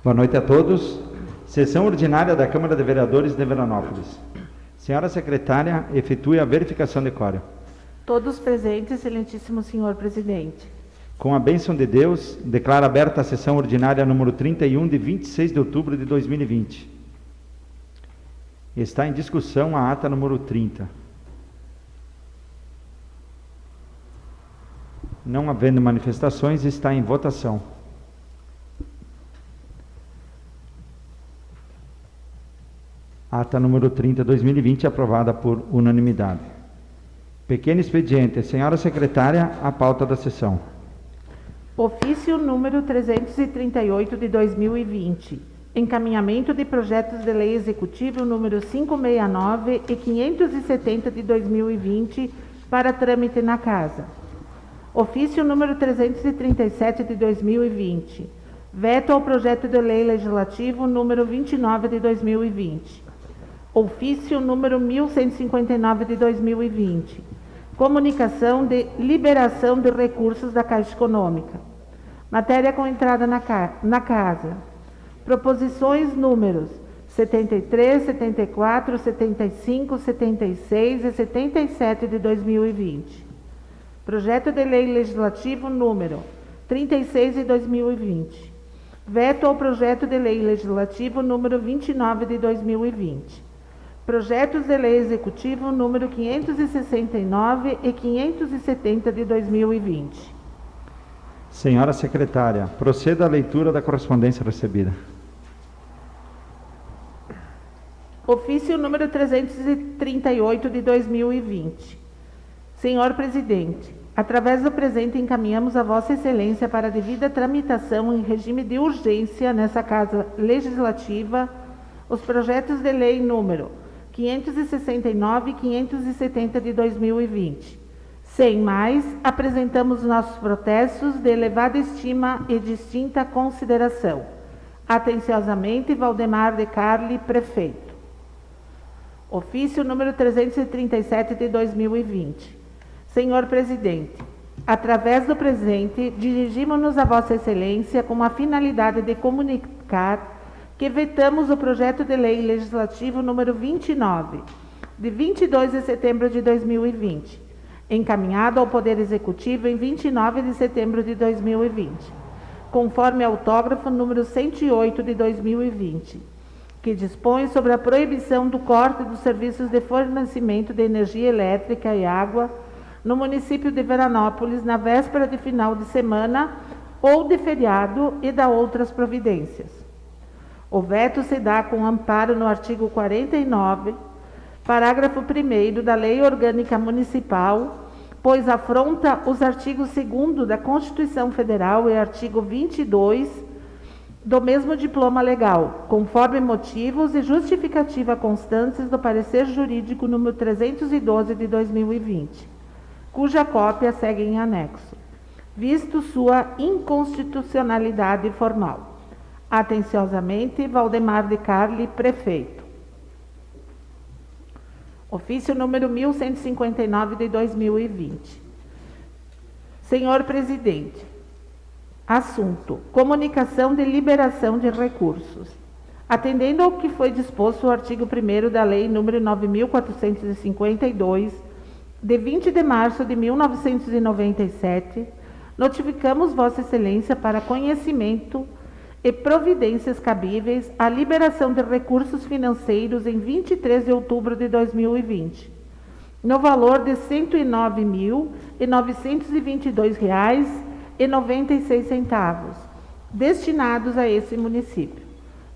Boa noite a todos. Sessão ordinária da Câmara de Vereadores de Veranópolis. Senhora secretária, efetue a verificação de quórum. Todos presentes, excelentíssimo senhor presidente. Com a bênção de Deus, declaro aberta a sessão ordinária número 31 de 26 de outubro de 2020. Está em discussão a ata número 30. Não havendo manifestações, está em votação. Ata número 30, 2020, aprovada por unanimidade. Pequeno expediente. Senhora secretária, a pauta da sessão. Ofício número 338 de 2020. Encaminhamento de projetos de lei executivo número 569 e 570 de 2020 para trâmite na Casa. Ofício número 337 de 2020. Veto ao projeto de lei legislativo número 29 de 2020. Ofício número 1159 de 2020. Comunicação de liberação de recursos da Caixa Econômica. Matéria com entrada na Casa. Proposições números 73, 74, 75, 76 e 77 de 2020. Projeto de lei legislativo número 36 de 2020. Veto ao projeto de lei legislativo número 29 de 2020. Projetos de lei executivo número 569 e 570 de 2020. Senhora secretária, proceda à leitura da correspondência recebida. Ofício número 338 de 2020. Senhor presidente, através do presente encaminhamos a Vossa Excelência para a devida tramitação em regime de urgência nessa Casa Legislativa os projetos de lei número 569 e 570 de 2020. Sem mais, apresentamos nossos protestos de elevada estima e distinta consideração. Atenciosamente, Valdemar de Carli, prefeito. Ofício número 337 de 2020. Senhor presidente, através do presente, dirigimos-nos a Vossa Excelência com a finalidade de comunicar que vetamos o projeto de lei legislativo número 29, de 22 de setembro de 2020, encaminhado ao Poder Executivo em 29 de setembro de 2020, conforme autógrafo número 108 de 2020, que dispõe sobre a proibição do corte dos serviços de fornecimento de energia elétrica e água no município de Veranópolis na véspera de final de semana ou de feriado e da outras providências. O veto se dá com amparo no artigo 49, parágrafo 1º da Lei Orgânica Municipal, pois afronta os artigos 2º da Constituição Federal e artigo 22 do mesmo diploma legal, conforme motivos e justificativa constantes do parecer jurídico número 312 de 2020, cuja cópia segue em anexo, visto sua inconstitucionalidade formal. Atenciosamente, Valdemar de Carli, prefeito. Ofício número 1159 de 2020. Senhor presidente, assunto: comunicação de liberação de recursos. Atendendo ao que foi disposto o artigo 1º da Lei número 9.452, de 20 de março de 1997, notificamos Vossa Excelência para conhecimento e providências cabíveis à liberação de recursos financeiros em 23 de outubro de 2020, no valor de R$ 109.922,96, destinados a esse município,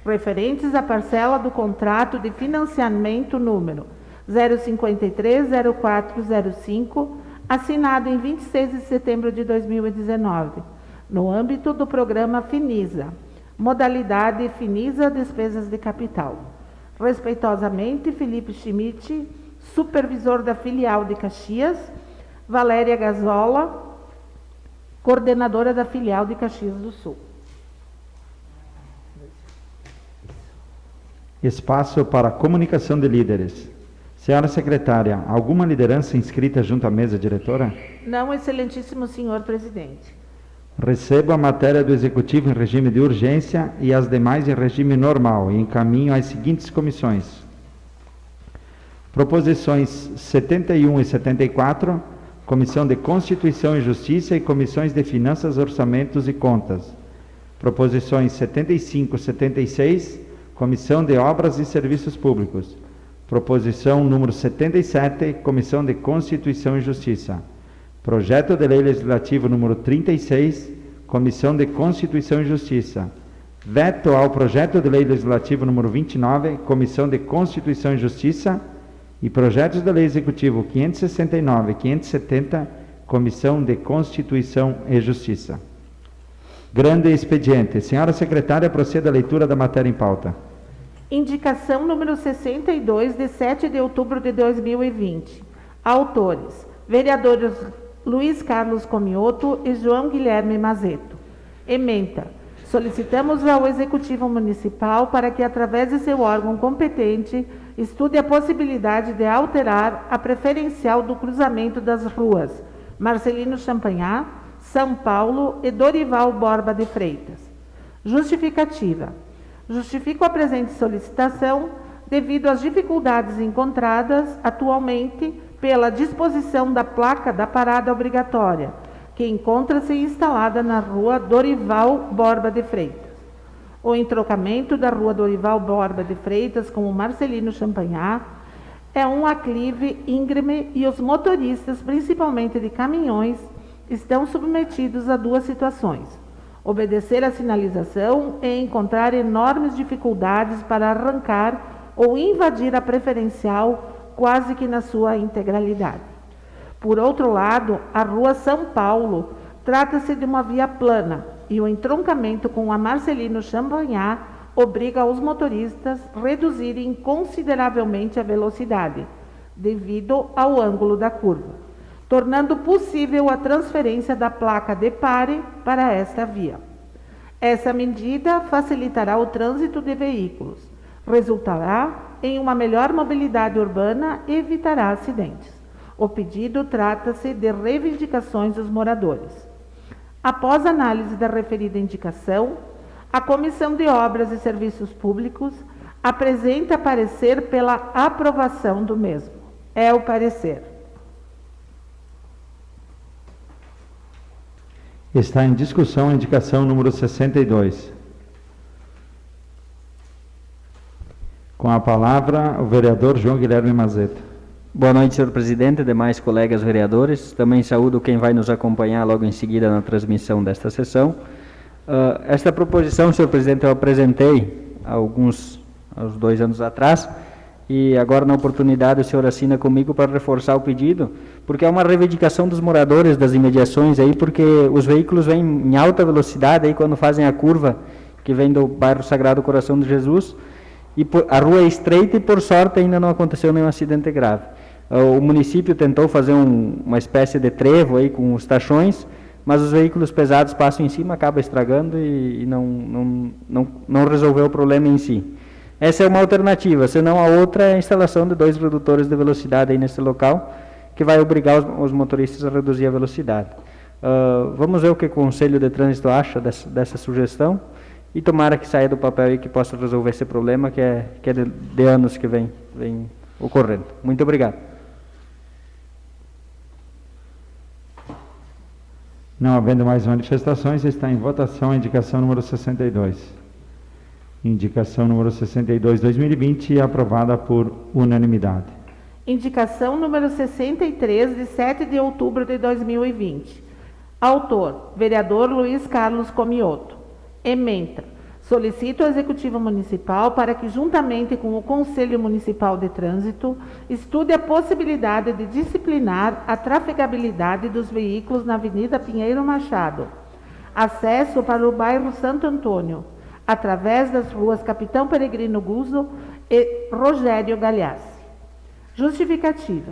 referentes à parcela do contrato de financiamento número 0530405, assinado em 26 de setembro de 2019, no âmbito do programa Finisa, modalidade Finisa Despesas de Capital. Respeitosamente, Felipe Schmidt, supervisor da filial de Caxias, Valéria Gazola, coordenadora da filial de Caxias do Sul. Espaço para comunicação de líderes. Senhora secretária, alguma liderança inscrita junto à mesa diretora? Não, excelentíssimo senhor presidente. Recebo a matéria do Executivo em regime de urgência e as demais em regime normal e encaminho às seguintes comissões. Proposições 71 e 74, Comissão de Constituição e Justiça e Comissões de Finanças, Orçamentos e Contas. Proposições 75 e 76, Comissão de Obras e Serviços Públicos. Proposição número 77, Comissão de Constituição e Justiça. Projeto de Lei Legislativo número 36, Comissão de Constituição e Justiça. Veto ao Projeto de Lei Legislativo número 29, Comissão de Constituição e Justiça. E projetos de lei executivo 569 e 570, Comissão de Constituição e Justiça. Grande expediente. Senhora secretária, proceda a leitura da matéria em pauta. Indicação número 62, de 7 de outubro de 2020. Autores: vereadores Luiz Carlos Comioto e João Guilherme Mazeto. Ementa: solicitamos ao Executivo Municipal para que, através de seu órgão competente, estude a possibilidade de alterar a preferencial do cruzamento das ruas Marcelino Champagnat, São Paulo e Dorival Borba de Freitas. Justificativa: justifico a presente solicitação devido às dificuldades encontradas atualmente pela disposição da placa da parada obrigatória, que encontra-se instalada na rua Dorival Borba de Freitas. O entrocamento da rua Dorival Borba de Freitas com o Marcelino Champagnat é um aclive íngreme e os motoristas, principalmente de caminhões, estão submetidos a duas situações: obedecer à sinalização e encontrar enormes dificuldades para arrancar ou invadir a preferencial quase que na sua integralidade. Por outro lado, a rua São Paulo trata-se de uma via plana e o entroncamento com a Marcelino Champagnat obriga os motoristas a reduzirem consideravelmente a velocidade, devido ao ângulo da curva, tornando possível a transferência da placa de pare para esta via. Essa medida facilitará o trânsito de veículos, resultará em uma melhor mobilidade urbana e evitará acidentes. O pedido trata-se de reivindicações dos moradores. Após análise da referida indicação, a Comissão de Obras e Serviços Públicos apresenta parecer pela aprovação do mesmo. É o parecer. Está em discussão a indicação número 62. Com a palavra, o vereador João Guilherme Mazeto. Boa noite, senhor presidente, demais colegas vereadores. Também saúdo quem vai nos acompanhar logo em seguida na transmissão desta sessão. Esta proposição, senhor presidente, eu apresentei há uns 2 anos atrás, e agora na oportunidade o senhor assina comigo para reforçar o pedido, porque é uma reivindicação dos moradores das imediações aí, porque os veículos vêm em alta velocidade aí quando fazem a curva que vem do bairro Sagrado Coração de Jesus, e a rua é estreita e por sorte ainda não aconteceu nenhum acidente grave. O município tentou fazer uma espécie de trevo aí com os tachões, mas os veículos pesados passam em cima, acaba estragando e não resolveu o problema em si. Essa é uma alternativa, senão a outra é a instalação de 2 redutores de velocidade aí nesse local, que vai obrigar os motoristas a reduzir a velocidade. Vamos ver o que o Conselho de Trânsito acha dessa sugestão e tomara que saia do papel e que possa resolver esse problema que é de anos que vem ocorrendo. Muito obrigado. Não havendo mais manifestações, está em votação a indicação número 62. Indicação número 62, 2020, aprovada por unanimidade. Indicação número 63, de 7 de outubro de 2020. Autor: vereador Luiz Carlos Comioto. Ementa: solicito ao Executivo Municipal para que, juntamente com o Conselho Municipal de Trânsito, estude a possibilidade de disciplinar a trafegabilidade dos veículos na Avenida Pinheiro Machado, acesso para o bairro Santo Antônio, através das ruas Capitão Peregrino Guzzo e Rogério Galhaçi. Justificativa: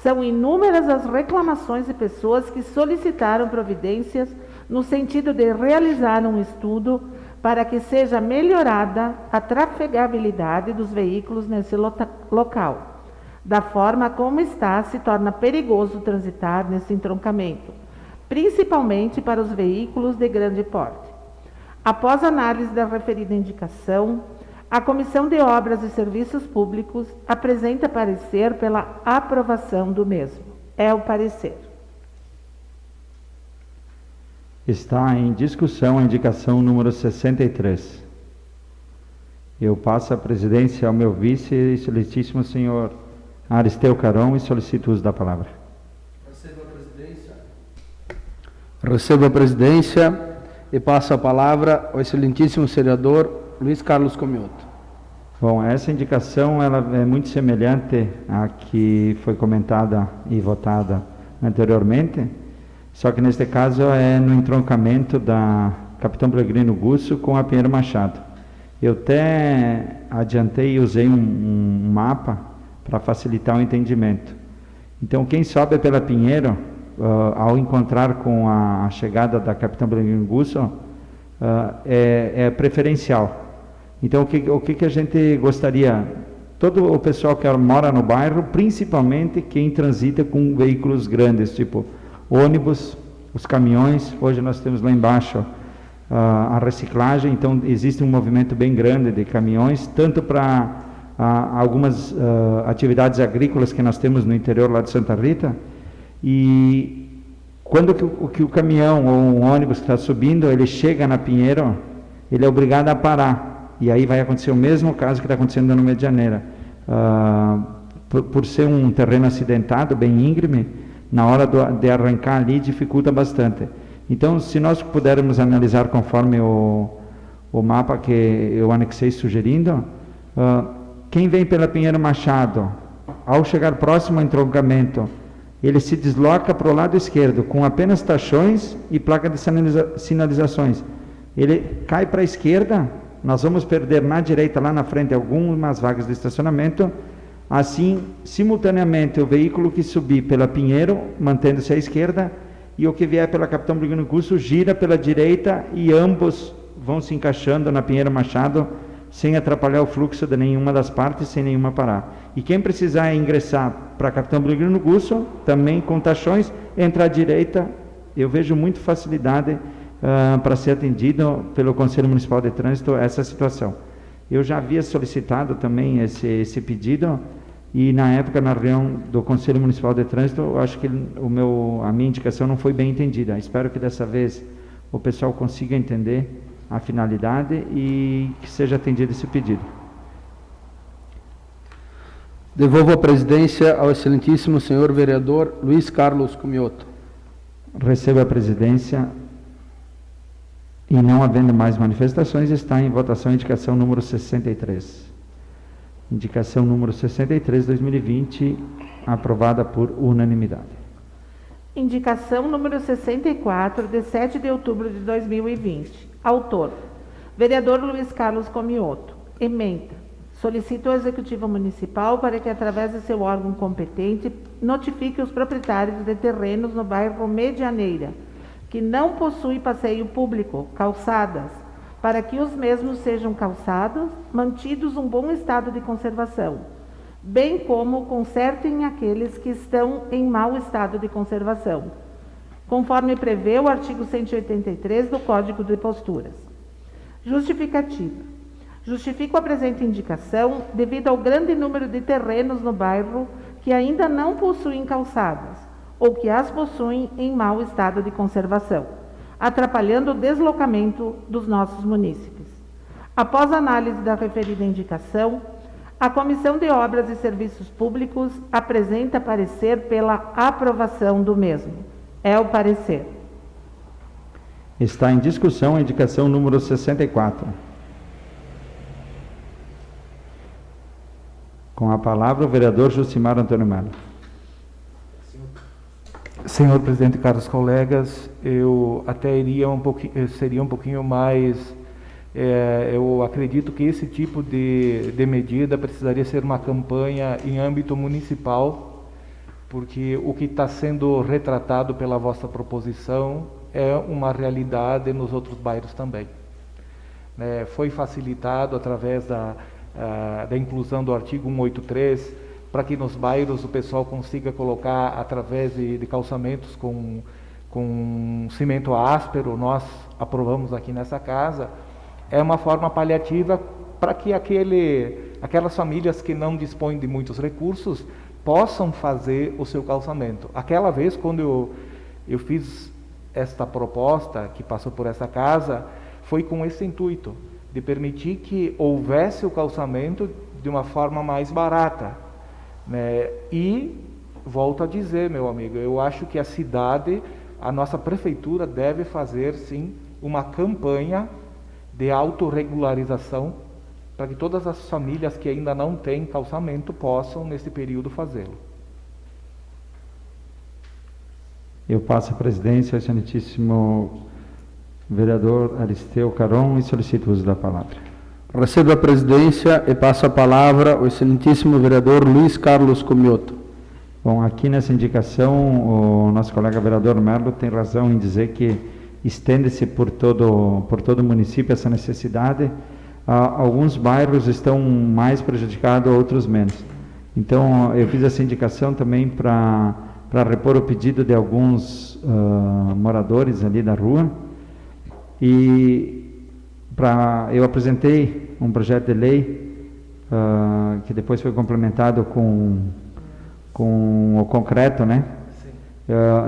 são inúmeras as reclamações de pessoas que solicitaram providências no sentido de realizar um estudo para que seja melhorada a trafegabilidade dos veículos nesse local. Da forma como está, se torna perigoso transitar nesse entroncamento, principalmente para os veículos de grande porte. Após análise da referida indicação, a Comissão de Obras e Serviços Públicos apresenta parecer pela aprovação do mesmo. É o parecer. Está em discussão a indicação número 63. Eu passo a presidência ao meu vice, excelentíssimo senhor Aristeu Caron, e solicito o uso da palavra. Recebo a presidência e passo a palavra ao excelentíssimo senador Luiz Carlos Comioto. Bom, essa indicação ela é muito semelhante à que foi comentada e votada anteriormente, só que neste caso é no entroncamento da Capitão Pellegrino Gusso com a Pinheiro Machado. Eu até adiantei e usei um mapa para facilitar o entendimento. Então, quem sobe pela Pinheiro, ao encontrar com a chegada da Capitão Pellegrino Gusso, é preferencial. Então, o que a gente gostaria? Todo o pessoal que mora no bairro, principalmente quem transita com veículos grandes, tipo ônibus, os caminhões. Hoje nós temos lá embaixo a reciclagem, então existe um movimento bem grande de caminhões, tanto para algumas atividades agrícolas que nós temos no interior lá de Santa Rita, e quando que o caminhão ou um ônibus que está subindo, ele chega na Pinheiro, ele é obrigado a parar, e aí vai acontecer o mesmo caso que está acontecendo no Medianeira. Por ser um terreno acidentado, bem íngreme, na hora de arrancar ali dificulta bastante. Então, se nós pudermos analisar conforme o mapa que eu anexei sugerindo, quem vem pela Pinheiro Machado, ao chegar próximo ao entroncamento, ele se desloca para o lado esquerdo, com apenas tachões e placa de sinalizações. Ele cai para a esquerda, nós vamos perder na direita, lá na frente, algumas vagas de estacionamento. Assim, simultaneamente, o veículo que subir pela Pinheiro, mantendo-se à esquerda, e o que vier pela Capitão Pellegrino Gusso gira pela direita, e ambos vão se encaixando na Pinheiro Machado, sem atrapalhar o fluxo de nenhuma das partes, sem nenhuma parar. E quem precisar ingressar para a Capitão Pellegrino Gusso, também com tachões, entra à direita. Eu vejo muita facilidade para ser atendido pelo Conselho Municipal de Trânsito essa situação. Eu já havia solicitado também esse pedido, e na época, na reunião do Conselho Municipal de Trânsito, eu acho que a minha indicação não foi bem entendida. Espero que dessa vez o pessoal consiga entender a finalidade e que seja atendido esse pedido. Devolvo a presidência ao excelentíssimo senhor vereador Luiz Carlos Comioto. Recebo a presidência e, não havendo mais manifestações, está em votação a indicação número 63. Indicação número 63, 2020, aprovada por unanimidade. Indicação número 64, de 7 de outubro de 2020. Autor: vereador Luiz Carlos Comioto. Ementa: solicita ao Executivo Municipal para que, através de seu órgão competente, notifique os proprietários de terrenos no bairro Medianeira, que não possuem passeio público, calçadas, para que os mesmos sejam calçados, mantidos um bom estado de conservação, bem como consertem aqueles que estão em mau estado de conservação, conforme prevê o artigo 183 do Código de Posturas. Justificativa. Justifico a presente indicação devido ao grande número de terrenos no bairro que ainda não possuem calçadas, ou que as possuem em mau estado de conservação, atrapalhando o deslocamento dos nossos munícipes. Após análise da referida indicação, a Comissão de Obras e Serviços Públicos apresenta parecer pela aprovação do mesmo. É o parecer. Está em discussão a indicação número 64. Com a palavra o vereador Jucimar Antônio Melo. Senhor presidente, caros colegas, eu até seria um pouquinho mais, eu acredito que esse tipo de medida precisaria ser uma campanha em âmbito municipal, porque o que está sendo retratado pela vossa proposição é uma realidade nos outros bairros também. Foi facilitado através da inclusão do artigo 183, para que nos bairros o pessoal consiga colocar, através de calçamentos com com cimento áspero, nós aprovamos aqui nessa casa, é uma forma paliativa para que aquelas famílias que não dispõem de muitos recursos possam fazer o seu calçamento. Aquela vez, quando eu fiz esta proposta, que passou por essa casa, foi com esse intuito, de permitir que houvesse o calçamento de uma forma mais barata, né? E, volto a dizer, meu amigo, eu acho que a nossa prefeitura deve fazer, sim, uma campanha de autorregularização para que todas as famílias que ainda não têm calçamento possam, nesse período, fazê-lo. Eu passo a presidência ao excelentíssimo vereador Aristeu Caron e solicito o uso da palavra. Recebo a presidência e passo a palavra ao excelentíssimo vereador Luiz Carlos Comioto. Bom, aqui nessa indicação, o nosso colega vereador Merlo tem razão em dizer que estende-se por todo o município essa necessidade. Alguns bairros estão mais prejudicados, outros menos. Então, eu fiz essa indicação também para repor o pedido de alguns moradores ali da rua. E eu apresentei um projeto de lei que depois foi complementado com o concreto, né?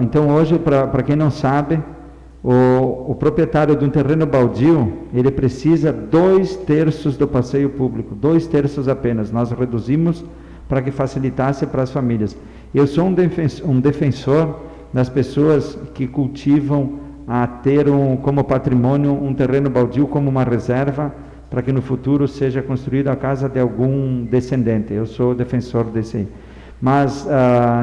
Então, hoje, para quem não sabe, o proprietário de um terreno baldio, ele precisa 2/3 do passeio público, 2/3 apenas. Nós reduzimos para que facilitasse para as famílias. Eu sou um defensor das pessoas que cultivam a ter como patrimônio um terreno baldio como uma reserva, para que no futuro seja construída a casa de algum descendente. Eu sou defensor desse aí. Mas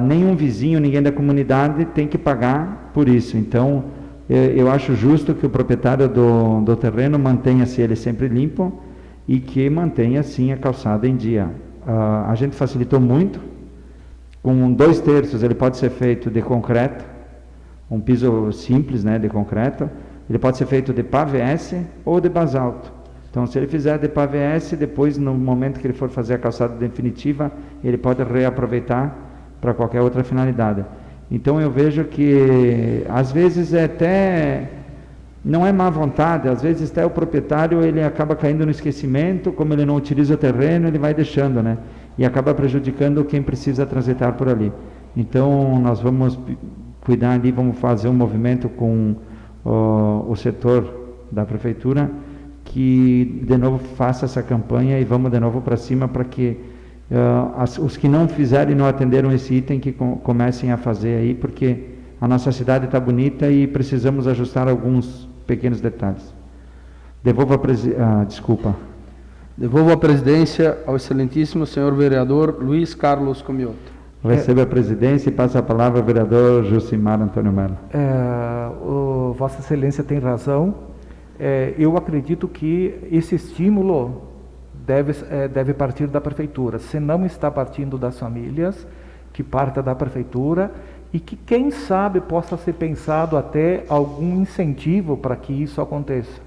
nenhum vizinho, ninguém da comunidade tem que pagar por isso. Então, eu acho justo que o proprietário do terreno mantenha-se ele sempre limpo e que mantenha, sim, a calçada em dia. A gente facilitou muito. Com 2/3 ele pode ser feito de concreto, um piso simples, né, de concreto. Ele pode ser feito de PVS ou de basalto. Então, se ele fizer de PVS, depois, no momento que ele for fazer a calçada definitiva, ele pode reaproveitar para qualquer outra finalidade. Então, eu vejo que, às vezes, não é má vontade, às vezes até o proprietário ele acaba caindo no esquecimento, como ele não utiliza o terreno, ele vai deixando, né? E acaba prejudicando quem precisa transitar por ali. Então, nós vamos cuidar ali, vamos fazer um movimento com o setor da prefeitura, que de novo faça essa campanha e vamos de novo para cima para que os que não fizeram e não atenderam esse item que comecem a fazer aí, porque a nossa cidade está bonita e precisamos ajustar alguns pequenos detalhes. Devolvo a presidência ao excelentíssimo senhor vereador Luiz Carlos Comioto. Recebe a presidência e passa a palavra ao vereador Jucimar Antônio Mello. Vossa Excelência tem razão. Eu acredito que esse estímulo deve partir da prefeitura. Se não está partindo das famílias, que parta da prefeitura e que, quem sabe, possa ser pensado até algum incentivo para que isso aconteça.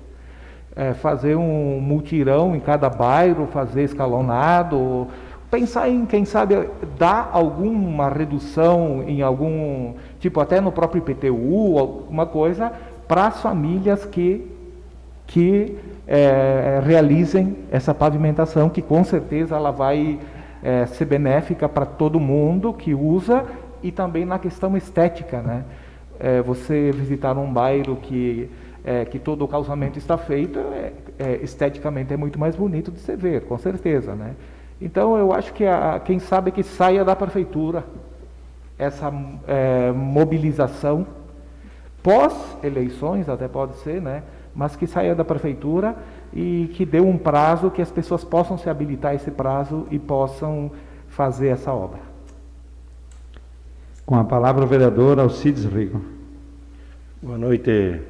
Fazer um mutirão em cada bairro, fazer escalonado, pensar em, quem sabe, dar alguma redução em algum, tipo até no próprio IPTU, alguma coisa, para as famílias que realizem essa pavimentação, que com certeza ela vai ser benéfica para todo mundo que usa, e também na questão estética, né? Você visitar um bairro que todo o calçamento está feito, esteticamente é muito mais bonito de se ver, com certeza, né? Então, eu acho que quem sabe que saia da prefeitura essa mobilização, pós-eleições até pode ser, né? Mas que saia da prefeitura e que dê um prazo, que as pessoas possam se habilitar a esse prazo e possam fazer essa obra. Com a palavra o vereador Alcides Rigo. Boa noite.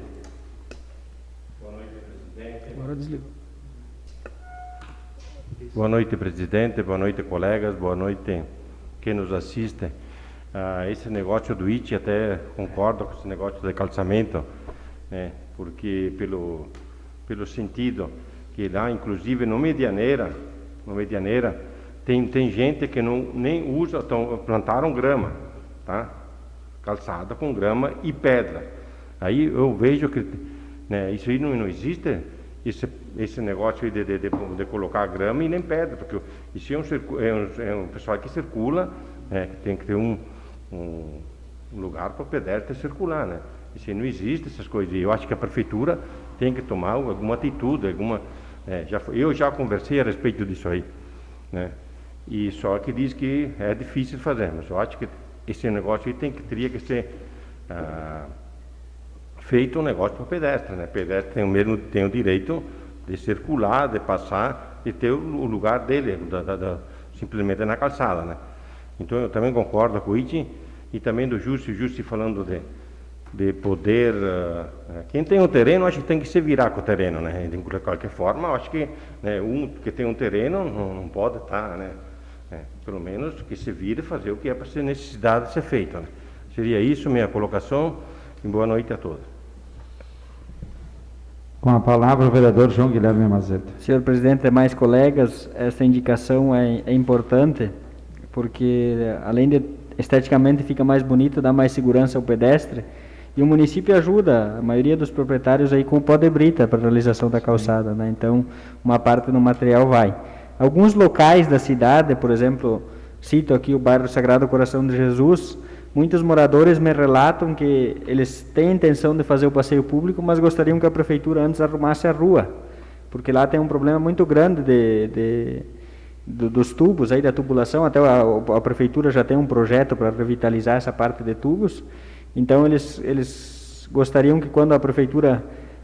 Boa noite, presidente. Agora desligou. Boa noite, presidente. Boa noite, colegas. Boa noite, quem nos assiste. Esse negócio do IT, até concordo com esse negócio de calçamento, né? Porque pelo sentido que lá, inclusive no Medianeira, tem gente que nem usa, plantaram grama, tá? calçada com grama e pedra. Aí eu vejo que, né, isso aí não existe, esse negócio de colocar grama e nem pedra, porque isso é um pessoal que circula, né, que tem que ter um lugar para o pedestre circular, né? Isso aí não existe, essas coisas. Eu acho que a prefeitura tem que tomar alguma atitude, eu já conversei a respeito disso aí, né? E só que diz que é difícil fazer, mas eu acho que esse negócio aí teria que ser feito um negócio para o pedestre, né? O pedestre tem o direito de circular, de passar, de ter o lugar dele, simplesmente na calçada, né? Então eu também concordo com o Iti e também do Justi falando de poder, quem tem um terreno, acho que tem que se virar com o terreno, né? De qualquer forma, acho que, né, que tem um terreno não pode estar, né? Pelo menos que se vire fazer o que é para ser necessidade de ser feito, né? Seria isso minha colocação e boa noite a todos. Com a palavra o vereador João Guilherme Mazeta. Senhor presidente, demais colegas, essa indicação é importante, porque além de esteticamente fica mais bonito, dá mais segurança ao pedestre, e o município ajuda a maioria dos proprietários aí com o pó de brita para a realização da calçada, né? Então, uma parte do material vai. Alguns locais da cidade, por exemplo, cito aqui o bairro Sagrado Coração de Jesus, muitos moradores me relatam que eles têm intenção de fazer o passeio público, mas gostariam que a prefeitura antes arrumasse a rua, porque lá tem um problema muito grande dos tubos, aí da tubulação. Até a prefeitura já tem um projeto para revitalizar essa parte de tubos. Então eles gostariam que quando a prefeitura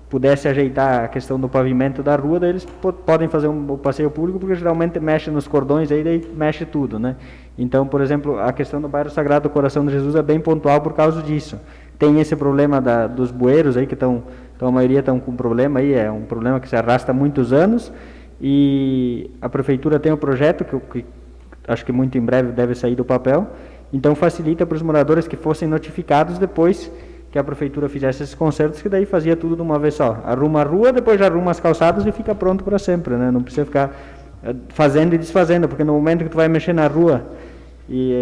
pudesse ajeitar a questão do pavimento da rua, daí eles podem fazer um passeio público, porque geralmente mexe nos cordões, aí daí mexe tudo, né? Então, por exemplo, a questão do bairro Sagrado Coração de Jesus é bem pontual por causa disso. Tem esse problema dos bueiros aí, que a maioria estão com problema aí, é um problema que se arrasta há muitos anos, e a prefeitura tem um projeto que acho que muito em breve deve sair do papel, então facilita para os moradores que fossem notificados depois que a prefeitura fizesse esses concertos, que daí fazia tudo de uma vez só. Arruma a rua, depois já arruma as calçadas e fica pronto para sempre, né? Não precisa ficar fazendo e desfazendo, porque no momento que tu vai mexer na rua e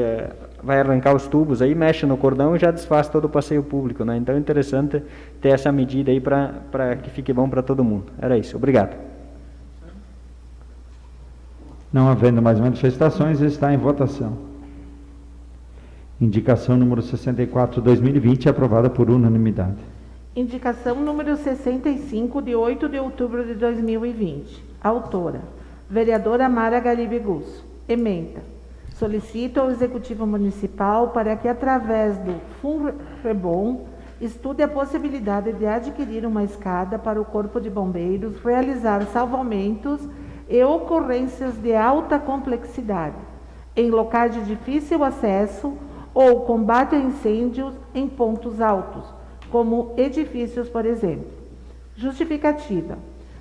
vai arrancar os tubos, aí mexe no cordão e já desfaz todo o passeio público, né? Então é interessante ter essa medida aí para que fique bom para todo mundo. Era isso. Obrigado. Não havendo mais manifestações, está em votação. Indicação número 64, 2020, aprovada por unanimidade. Indicação número 65, de 8 de outubro de 2020. Autora: vereadora Mara Garibe Gusso. Ementa: solicito ao Executivo Municipal para que, através do FUNREBOM, estude a possibilidade de adquirir uma escada para o Corpo de Bombeiros realizar salvamentos e ocorrências de alta complexidade em locais de difícil acesso ou combate a incêndios em pontos altos, como edifícios, por exemplo. Justificativa: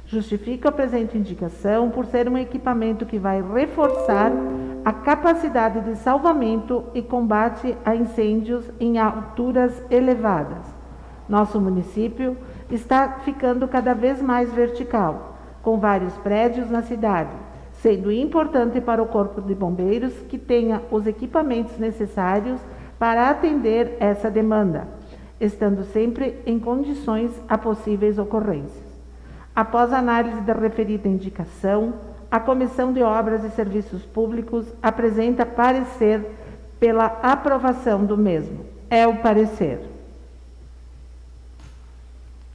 justifica a presente indicação por ser um equipamento que vai reforçar a capacidade de salvamento e combate a incêndios em alturas elevadas. Nosso município está ficando cada vez mais vertical, com vários prédios na cidade, sendo importante para o Corpo de Bombeiros que tenha os equipamentos necessários para atender essa demanda, estando sempre em condições a possíveis ocorrências. Após a análise da referida indicação, a Comissão de Obras e Serviços Públicos apresenta parecer pela aprovação do mesmo. É o parecer.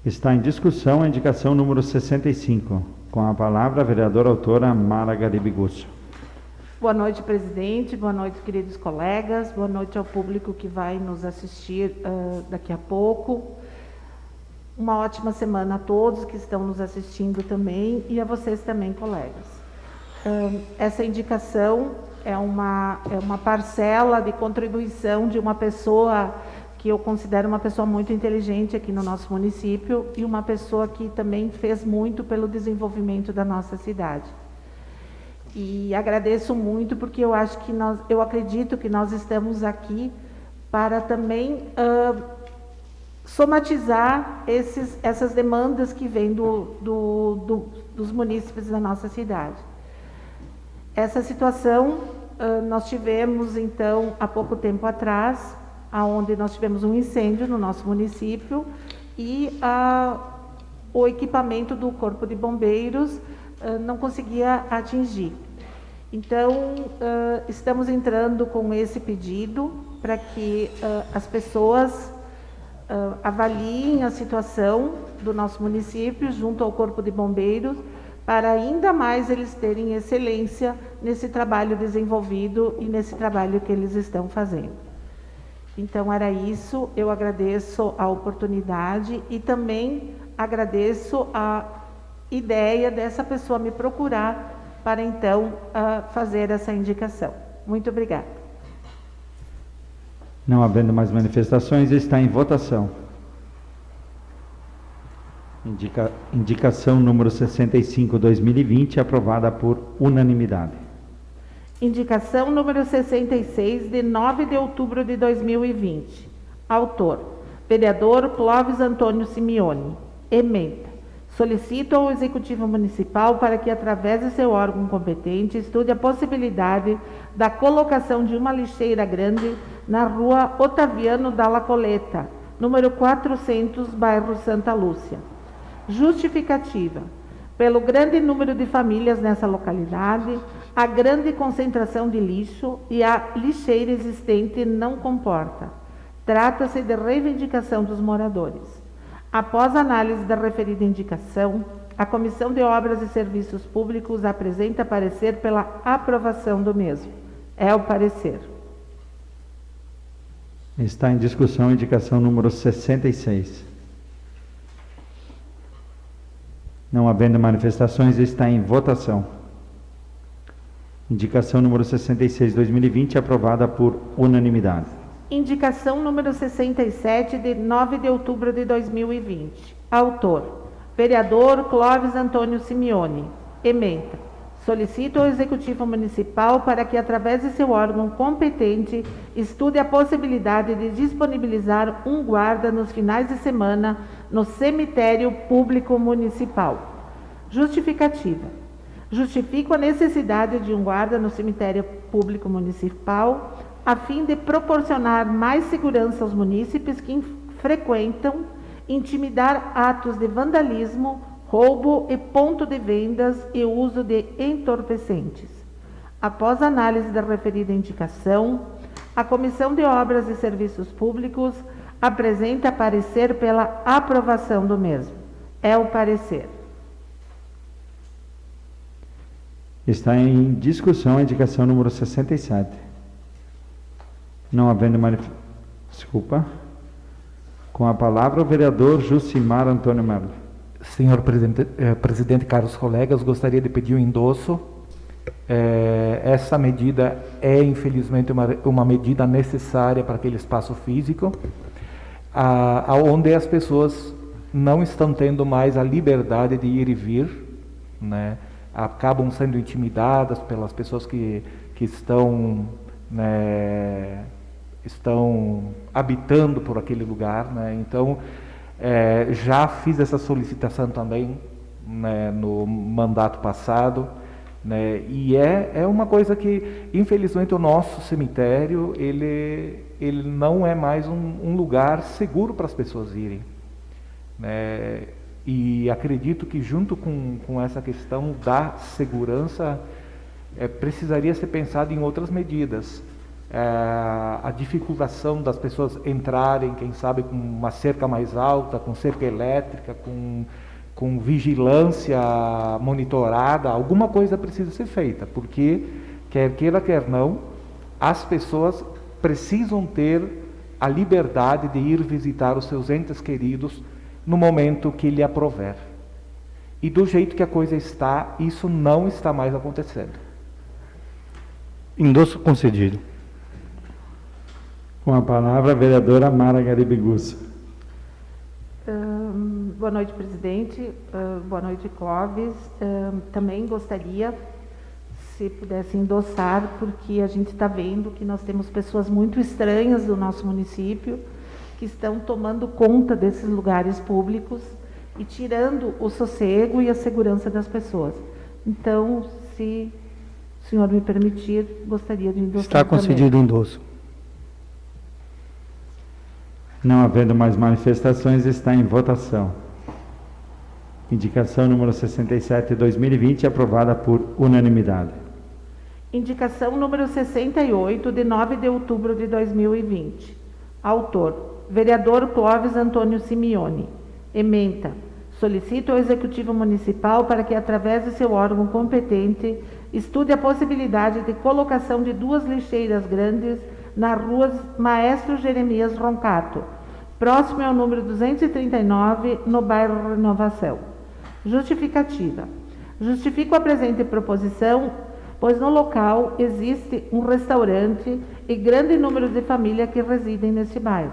Está em discussão a indicação número 65. Com a palavra, a vereadora autora Mara Garibe Gusso. Boa noite, presidente. Boa noite, queridos colegas. Boa noite ao público que vai nos assistir daqui a pouco. Uma ótima semana a todos que estão nos assistindo também e a vocês também, colegas. Essa indicação é uma parcela de contribuição de uma pessoa que eu considero uma pessoa muito inteligente aqui no nosso município e uma pessoa que também fez muito pelo desenvolvimento da nossa cidade. E agradeço muito porque eu acredito que nós estamos aqui para também somatizar essas demandas que vêm dos munícipes da nossa cidade. Essa situação nós tivemos, então, há pouco tempo atrás, onde nós tivemos um incêndio no nosso município e o equipamento do Corpo de Bombeiros não conseguia atingir. Então, estamos entrando com esse pedido para que as pessoas avaliem a situação do nosso município junto ao Corpo de Bombeiros, para ainda mais eles terem excelência nesse trabalho desenvolvido e nesse trabalho que eles estão fazendo. Então, era isso. Eu agradeço a oportunidade e também agradeço a ideia dessa pessoa me procurar para, então, fazer essa indicação. Muito obrigada. Não havendo mais manifestações, está em votação. Indicação número 65/2020, aprovada por unanimidade. Indicação número 66, de 9 de outubro de 2020. Autor: vereador Clóvis Antônio Simeone. Ementa: solicito ao Executivo Municipal para que, através de seu órgão competente, estude a possibilidade da colocação de uma lixeira grande na rua Otaviano Dalla Coleta, número 400, bairro Santa Lúcia. Justificativa: pelo grande número de famílias nessa localidade, a grande concentração de lixo e a lixeira existente não comporta. Trata-se de reivindicação dos moradores. Após análise da referida indicação, a Comissão de Obras e Serviços Públicos apresenta parecer pela aprovação do mesmo. É o parecer. Está em discussão a indicação número 66. Não havendo manifestações, está em votação. Indicação número 66/2020, aprovada por unanimidade. Indicação número 67, de 9 de outubro de 2020. Autor: vereador Clóvis Antônio Simeone. Ementa: solicito ao Executivo Municipal para que, através de seu órgão competente, estude a possibilidade de disponibilizar um guarda nos finais de semana no cemitério público municipal. Justificativa: justifico a necessidade de um guarda no cemitério público municipal a fim de proporcionar mais segurança aos munícipes que frequentam, intimidar atos de vandalismo, roubo e ponto de vendas e uso de entorpecentes. Após análise da referida indicação, a Comissão de Obras e Serviços Públicos apresenta parecer pela aprovação do mesmo. É o parecer. Está em discussão a indicação número 67. Não havendo Desculpa. Com a palavra o vereador Jucimar Antônio Melo. Senhor presidente, caros colegas, gostaria de pedir o endosso. Essa medida é, infelizmente, uma medida necessária para aquele espaço físico, onde as pessoas não estão tendo mais a liberdade de ir e vir, né? Acabam sendo intimidadas pelas pessoas que estão, né, estão habitando por aquele lugar, né? Então, já fiz essa solicitação também, né, no mandato passado, né? E é uma coisa que, infelizmente, o nosso cemitério ele não é mais um lugar seguro para as pessoas irem, né? E acredito que, junto com essa questão da segurança, precisaria ser pensado em outras medidas. A dificultação das pessoas entrarem, quem sabe, com uma cerca mais alta, com cerca elétrica, com vigilância monitorada, alguma coisa precisa ser feita, porque, quer queira, quer não, as pessoas precisam ter a liberdade de ir visitar os seus entes queridos no momento que lhe aprouver. E do jeito que a coisa está, isso não está mais acontecendo. Endosso concedido. Com a palavra a vereadora Mara Garibigusa. Boa noite, presidente. Boa noite, Clóvis. Também gostaria, se pudesse endossar, porque a gente está vendo que nós temos pessoas muito estranhas do nosso município que estão tomando conta desses lugares públicos e tirando o sossego e a segurança das pessoas. Então, se o senhor me permitir, gostaria de endossar. Está concedido o endosso. Não havendo mais manifestações, está em votação. Indicação número 67 de 2020, aprovada por unanimidade. Indicação número 68, de 9 de outubro de 2020. Autor: vereador Clóvis Antônio Simeone. Ementa: solicito ao Executivo Municipal para que, através de seu órgão competente, estude a possibilidade de colocação de 2 lixeiras grandes na rua Maestro Jeremias Roncato, próximo ao número 239, no bairro Renovação. Justificativa. Justifico a presente proposição, pois no local existe um restaurante e grande número de famílias que residem neste bairro.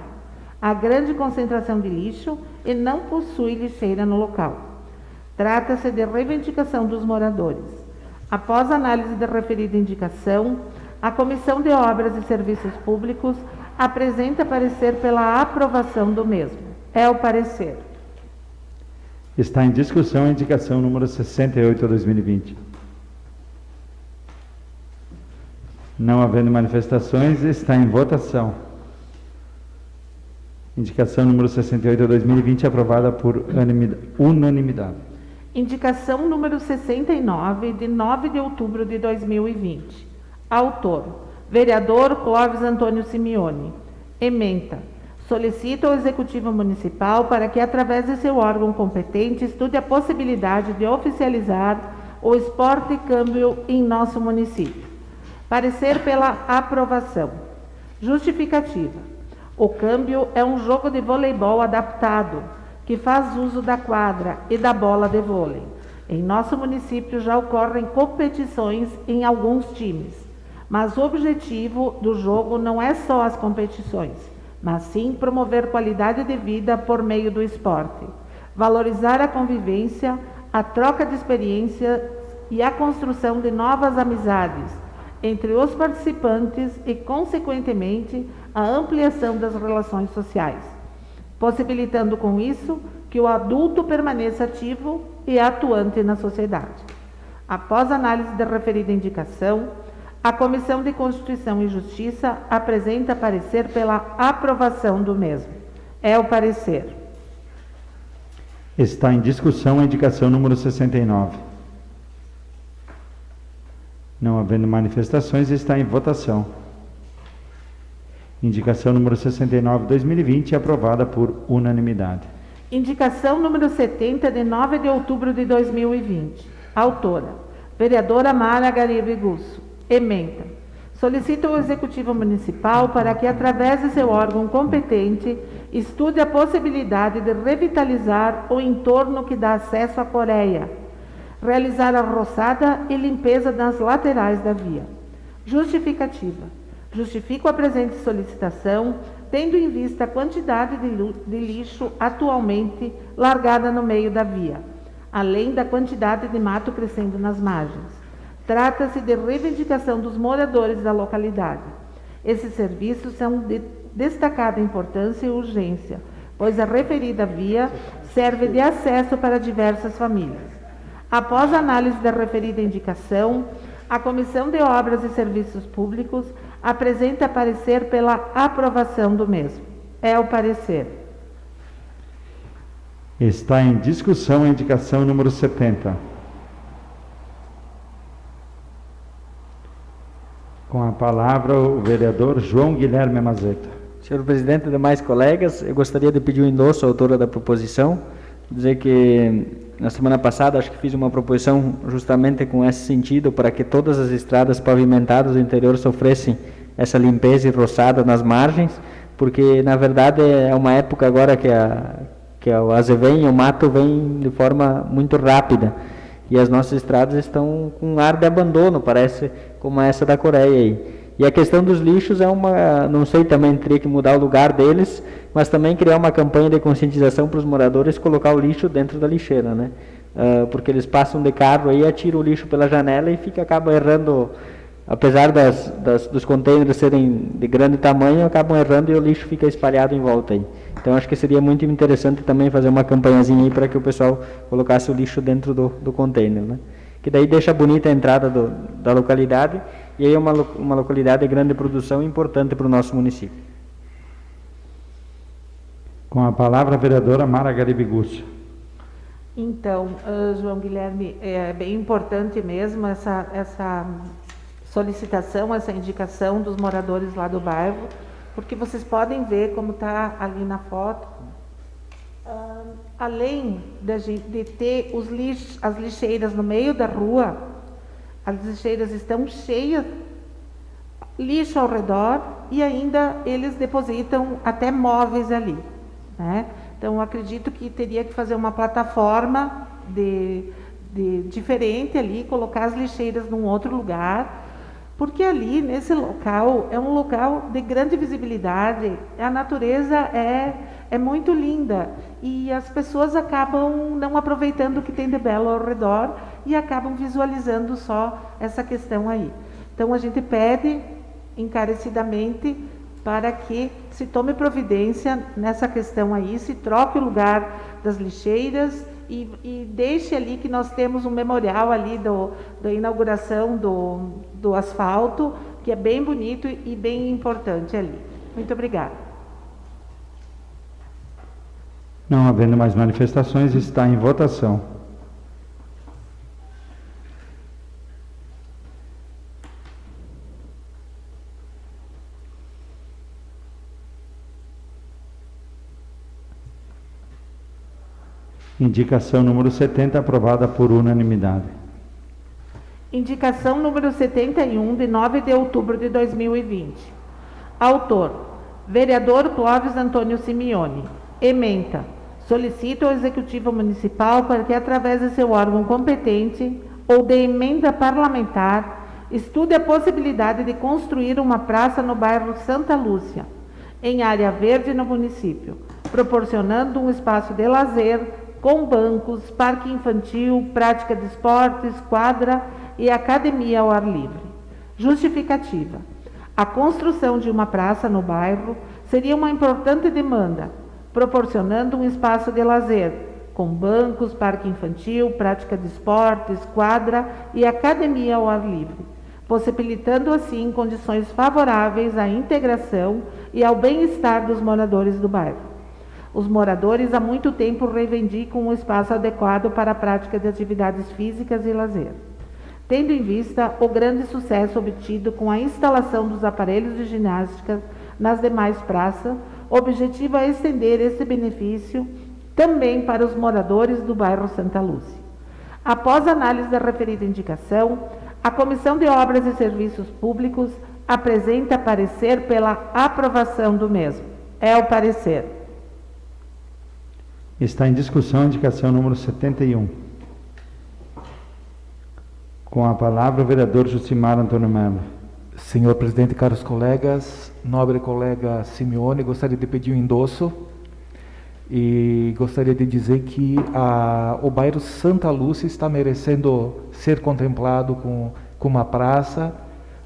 Há grande concentração de lixo e não possui lixeira no local. Trata-se de reivindicação dos moradores. Após análise da referida indicação, a Comissão de Obras e Serviços Públicos apresenta parecer pela aprovação do mesmo. É o parecer. Está em discussão a indicação número 68 de 2020. Não havendo manifestações, está em votação. Indicação número 68 de 2020, aprovada por unanimidade. Indicação número 69, de 9 de outubro de 2020. Autor: vereador Clóvis Antônio Simeone. Ementa: solicito ao Executivo Municipal para que, através de seu órgão competente, estude a possibilidade de oficializar o esporte câmbio em nosso município. Parecer pela aprovação. Justificativa. O câmbio é um jogo de voleibol adaptado, que faz uso da quadra e da bola de vôlei. Em nosso município já ocorrem competições em alguns times, mas o objetivo do jogo não é só as competições, mas sim promover qualidade de vida por meio do esporte, valorizar a convivência, a troca de experiências e a construção de novas amizades entre os participantes e, consequentemente, a ampliação das relações sociais, possibilitando com isso que o adulto permaneça ativo e atuante na sociedade. Após análise da referida indicação, a Comissão de Constituição e Justiça apresenta parecer pela aprovação do mesmo. É o parecer. Está em discussão a indicação número 69. Não havendo manifestações, está em votação. Indicação número 69 de 2020, aprovada por unanimidade. Indicação número 70, de 9 de outubro de 2020. Autora: vereadora Mara Garibe Gusso. Ementa: solicita ao Executivo Municipal para que, através de seu órgão competente, estude a possibilidade de revitalizar o entorno que dá acesso à Coreia, realizar a roçada e limpeza das laterais da via. Justificativa. Justifico a presente solicitação, tendo em vista a quantidade de lixo atualmente largada no meio da via, além da quantidade de mato crescendo nas margens. Trata-se de reivindicação dos moradores da localidade. Esses serviços são de destacada importância e urgência, pois a referida via serve de acesso para diversas famílias. Após a análise da referida indicação, a Comissão de Obras e Serviços Públicos apresenta parecer pela aprovação do mesmo. É o parecer. Está em discussão a indicação número 70. Com a palavra o vereador João Guilherme Mazeta. Senhor presidente e demais colegas, eu gostaria de pedir o endosso à autora da proposição, dizer que na semana passada acho que fiz uma proposição justamente com esse sentido, para que todas as estradas pavimentadas do interior sofressem essa limpeza e roçada nas margens, porque na verdade é uma época agora que o azevém, o mato vem de forma muito rápida, e as nossas estradas estão com um ar de abandono, parece como essa da Coreia aí. E a questão dos lixos é não sei, também teria que mudar o lugar deles, mas também criar uma campanha de conscientização para os moradores colocar o lixo dentro da lixeira, né? Porque eles passam de carro aí, atiram o lixo pela janela e acaba errando, apesar dos containers serem de grande tamanho, acabam errando e o lixo fica espalhado em volta aí. Então acho que seria muito interessante também fazer uma campanhazinha aí para que o pessoal colocasse o lixo dentro do container, né? Que daí deixa bonita a entrada da localidade, e aí é uma localidade de grande produção importante para o nosso município. Com a palavra a vereadora Mara Garibigucci. Então, João Guilherme, é bem importante mesmo essa solicitação, essa indicação dos moradores lá do bairro, porque vocês podem ver como está ali na foto. Além de ter as lixeiras no meio da rua, as lixeiras estão cheias, lixo ao redor, e ainda eles depositam até móveis ali, né? Então, eu acredito que teria que fazer uma plataforma diferente ali, colocar as lixeiras num outro lugar, porque ali, nesse local, é um local de grande visibilidade, a natureza é muito linda, e as pessoas acabam não aproveitando o que tem de belo ao redor e acabam visualizando só essa questão aí. Então, a gente pede encarecidamente para que se tome providência nessa questão aí, se troque o lugar das lixeiras e deixe ali que nós temos um memorial ali da inauguração do asfalto, que é bem bonito e bem importante ali. Muito obrigada. Não havendo mais manifestações, está em votação. Indicação número 70, aprovada por unanimidade. Indicação número 71, de 9 de outubro de 2020. Autor: vereador Clóvis Antônio Simeone. Ementa: solicita ao Executivo Municipal para que, através de seu órgão competente ou de emenda parlamentar, estude a possibilidade de construir uma praça no bairro Santa Lúcia, em área verde no município, proporcionando um espaço de lazer com bancos, parque infantil, prática de esportes, quadra e academia ao ar livre. Justificativa: a construção de uma praça no bairro seria uma importante demanda, proporcionando um espaço de lazer com bancos, parque infantil, prática de esportes, quadra e academia ao ar livre, possibilitando assim condições favoráveis à integração e ao bem-estar dos moradores do bairro. Os moradores há muito tempo reivindicam um espaço adequado para a prática de atividades físicas e lazer. Tendo em vista o grande sucesso obtido com a instalação dos aparelhos de ginástica nas demais praças, o objetivo é estender esse benefício também para os moradores do bairro Santa Lúcia. Após análise da referida indicação, a Comissão de Obras e Serviços Públicos apresenta parecer pela aprovação do mesmo. É o parecer. Está em discussão a indicação número 71. Com a palavra o vereador Jucimar Antônio Melo. Senhor presidente, caros colegas, nobre colega Simeone, gostaria de pedir um endosso e gostaria de dizer que o bairro Santa Lúcia está merecendo ser contemplado com uma praça,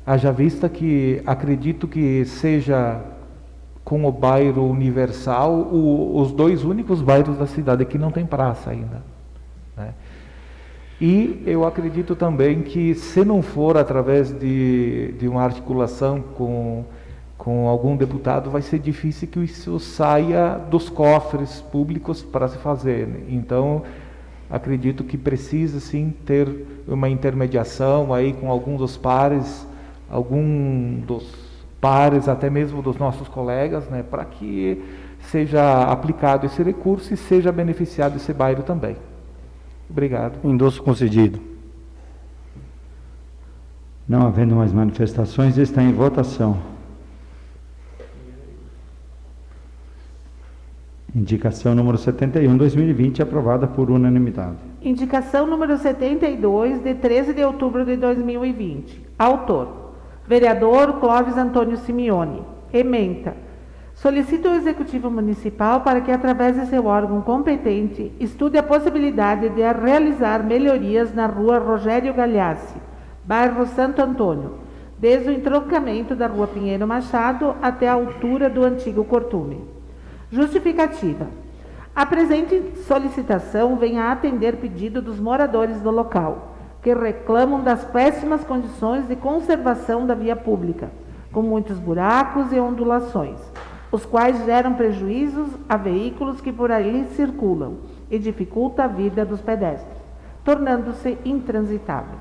haja vista que acredito que seja com o bairro Universal os dois únicos bairros da cidade que não tem praça ainda, né? E eu acredito também que, se não for através de uma articulação com algum deputado, vai ser difícil que isso saia dos cofres públicos para se fazer, né? Então, acredito que precisa sim ter uma intermediação aí com alguns dos pares, até mesmo dos nossos colegas, né, para que seja aplicado esse recurso e seja beneficiado esse bairro também. Obrigado. Endosso concedido. Não havendo mais manifestações, está em votação. Indicação número 71, 2020, aprovada por unanimidade. Indicação número 72, de 13 de outubro de 2020. Autor: vereador Clóvis Antônio Simeone. Ementa: solicita ao Executivo Municipal para que, através de seu órgão competente, estude a possibilidade de realizar melhorias na rua Rogério Galhaçi, bairro Santo Antônio, desde o entroncamento da rua Pinheiro Machado até a altura do antigo Cortume. Justificativa: a presente solicitação vem a atender pedido dos moradores do local, que reclamam das péssimas condições de conservação da via pública, com muitos buracos e ondulações, os quais geram prejuízos a veículos que por ali circulam e dificulta a vida dos pedestres, tornando-se intransitável.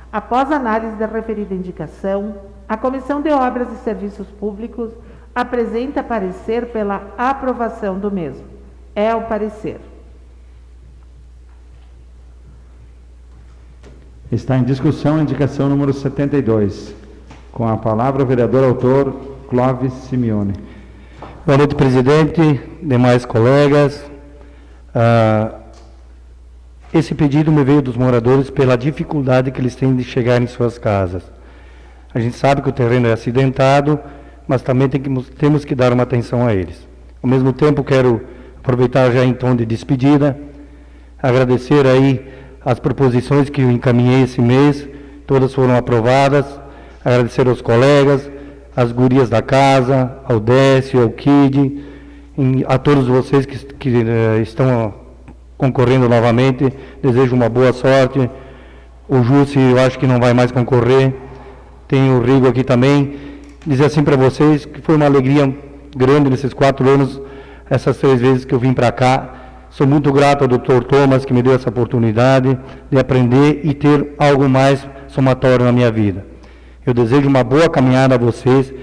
Após análise da referida indicação, a Comissão de Obras e Serviços Públicos apresenta parecer pela aprovação do mesmo. É o parecer. Está em discussão a indicação número 72. Com a palavra o vereador autor Clóvis Simeone. Boa noite, presidente, demais colegas. Esse pedido me veio dos moradores pela dificuldade que eles têm de chegar em suas casas. A gente sabe que o terreno é acidentado, mas também temos que dar uma atenção a eles. Ao mesmo tempo, quero aproveitar já em tom de despedida, agradecer aí as proposições que eu encaminhei esse mês, todas foram aprovadas, agradecer aos colegas, às gurias da casa, ao Décio, ao Kid, a todos vocês que estão concorrendo novamente, desejo uma boa sorte. O Jussi eu acho que não vai mais concorrer, tem o Rigo aqui também. Dizer assim para vocês que foi uma alegria grande nesses 4 anos, essas 3 vezes que eu vim para cá. Sou muito grato ao Dr. Thomas, que me deu essa oportunidade de aprender e ter algo mais somatório na minha vida. Eu desejo uma boa caminhada a vocês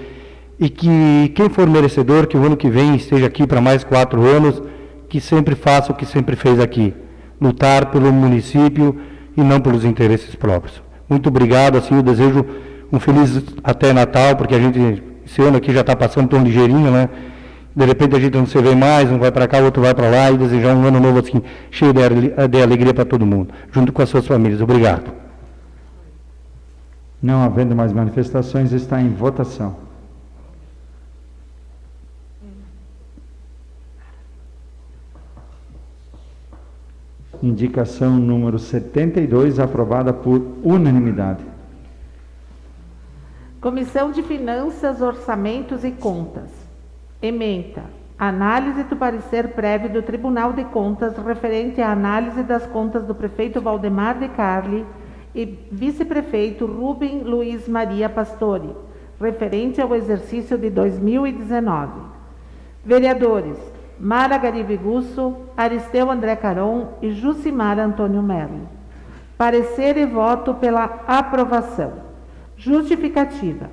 e que quem for merecedor, que o ano que vem esteja aqui para mais 4 anos, que sempre faça o que sempre fez aqui, lutar pelo município e não pelos interesses próprios. Muito obrigado, assim, eu desejo um feliz até Natal, porque a gente, esse ano aqui já está passando tão ligeirinho, né? De repente a gente não se vê mais, um vai para cá, o outro vai para lá, e desejar um ano novo assim, cheio de alegria para todo mundo, junto com as suas famílias. Obrigado. Não havendo mais manifestações, está em votação. Indicação número 72, aprovada por unanimidade. Comissão de Finanças, Orçamentos e Contas. Ementa. Análise do parecer prévio do Tribunal de Contas referente à análise das contas do prefeito Valdemar de Carli e vice-prefeito Rubem Luiz Maria Pastore, referente ao exercício de 2019. Vereadores Mara Garibigusso, Aristeu André Caron e Jucimar Antônio Melo. Parecer e voto pela aprovação. Justificativa.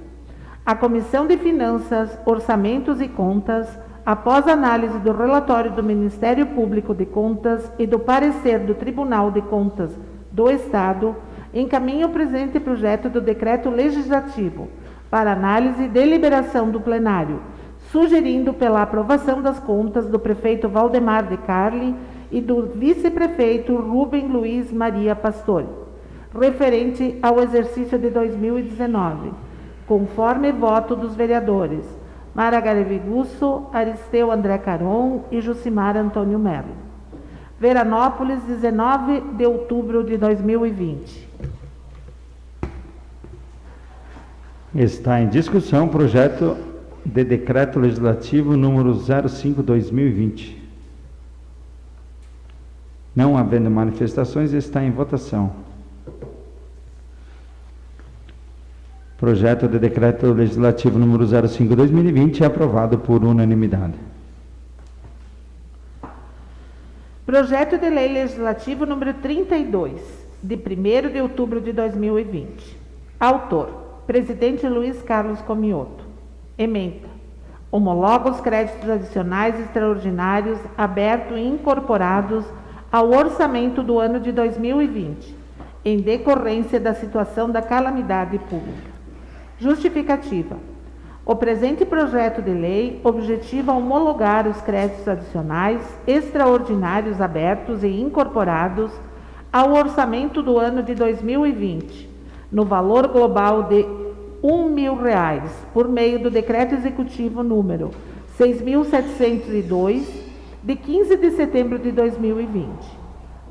A Comissão de Finanças, Orçamentos e Contas, após análise do relatório do Ministério Público de Contas e do parecer do Tribunal de Contas do Estado, encaminha o presente projeto do decreto legislativo para análise e deliberação do plenário, sugerindo pela aprovação das contas do prefeito Valdemar de Carli e do vice-prefeito Rubem Luiz Maria Pastore, referente ao exercício de 2019, conforme voto dos vereadores Mara Garibigusso, Aristeu André Caron e Jucimar Antônio Melo. Veranópolis, 19 de outubro de 2020. Está em discussão o projeto de decreto legislativo número 05/2020. Não havendo manifestações, está em votação. Projeto de decreto legislativo número 05/2020 é aprovado por unanimidade. Projeto de lei legislativo número 32, de 1º de outubro de 2020. Autor: presidente Luiz Carlos Comioto. Ementa. Homologa os créditos adicionais extraordinários abertos e incorporados ao orçamento do ano de 2020, em decorrência da situação da calamidade pública. Justificativa. O presente projeto de lei objetiva homologar os créditos adicionais extraordinários abertos e incorporados ao orçamento do ano de 2020, no valor global de R$1.000, por meio do Decreto Executivo número 6.702, de 15 de setembro de 2020,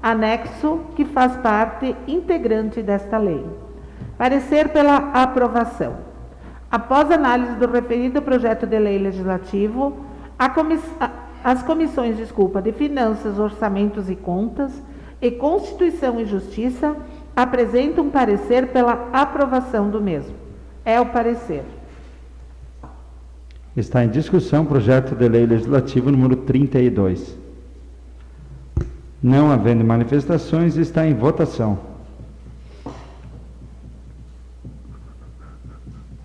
anexo que faz parte integrante desta lei. Parecer pela aprovação. Após análise do referido projeto de lei legislativo, as comissões de Finanças, Orçamentos e Contas e Constituição e Justiça apresentam parecer pela aprovação do mesmo. É o parecer. Está em discussão o projeto de lei legislativo número 32. Não havendo manifestações, está em votação.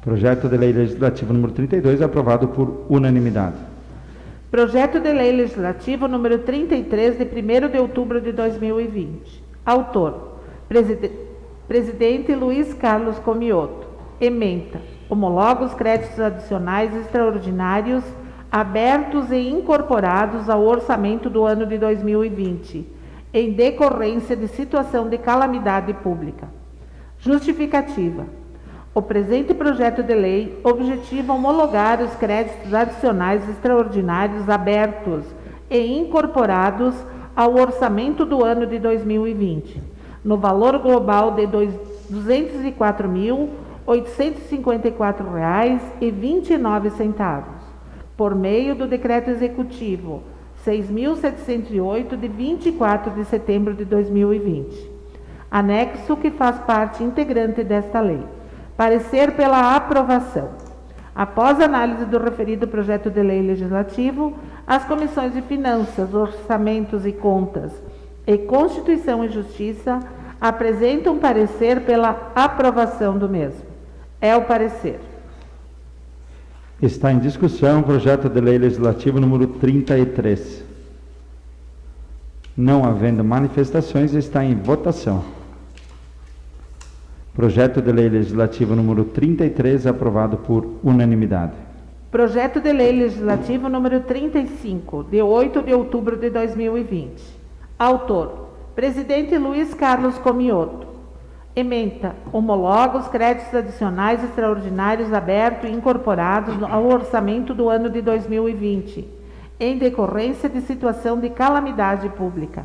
Projeto de lei legislativo número 32, aprovado por unanimidade. Projeto de lei legislativo número 33, de 1º de outubro de 2020. Autor: Presidente Luiz Carlos Comioto. Ementa: homologa os créditos adicionais extraordinários abertos e incorporados ao orçamento do ano de 2020, em decorrência de situação de calamidade pública. Justificativa: o presente projeto de lei objetiva homologar os créditos adicionais extraordinários abertos e incorporados ao orçamento do ano de 2020, no valor global de R$ 204.854,29, por meio do Decreto Executivo 6.708, de 24 de setembro de 2020. Anexo que faz parte integrante desta lei. Parecer pela aprovação. Após análise do referido projeto de lei legislativo, as comissões de Finanças, Orçamentos e Contas e Constituição e Justiça apresentam parecer pela aprovação do mesmo. É o parecer. Está em discussão o projeto de lei legislativo número 33. Não havendo manifestações, está em votação. Projeto de lei legislativo número 33, aprovado por unanimidade. Projeto de lei legislativo número 35, de 8 de outubro de 2020. Autor: Presidente Luiz Carlos Comioto. Ementa: homologa os créditos adicionais extraordinários abertos e incorporados ao orçamento do ano de 2020, em decorrência de situação de calamidade pública.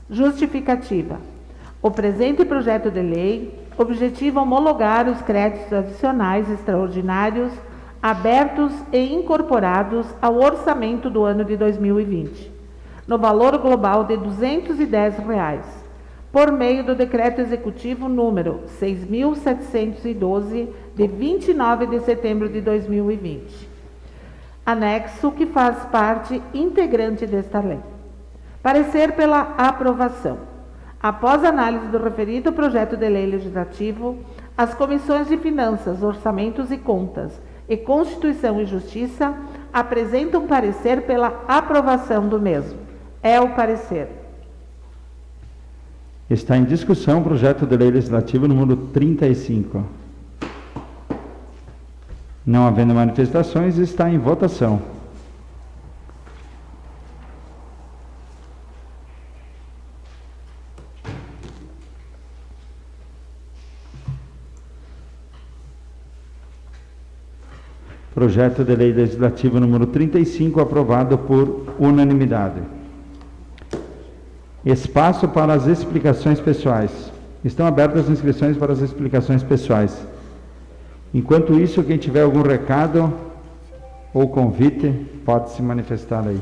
Justificativa: o presente projeto de lei objetiva homologar os créditos adicionais extraordinários abertos e incorporados ao orçamento do ano de 2020, no valor global de R$ 210, por meio do Decreto Executivo número 6.712, de 29 de setembro de 2020. Anexo que faz parte integrante desta lei. Parecer pela aprovação. Após análise do referido projeto de lei legislativo, as comissões de Finanças, Orçamentos e Contas e Constituição e Justiça apresentam parecer pela aprovação do mesmo. É o parecer. Está em discussão o projeto de lei legislativo número 35. Não havendo manifestações, está em votação. Projeto de lei legislativo número 35, aprovado por unanimidade. Espaço para as explicações pessoais. Estão abertas as inscrições para as explicações pessoais. Enquanto isso, quem tiver algum recado ou convite, pode se manifestar aí.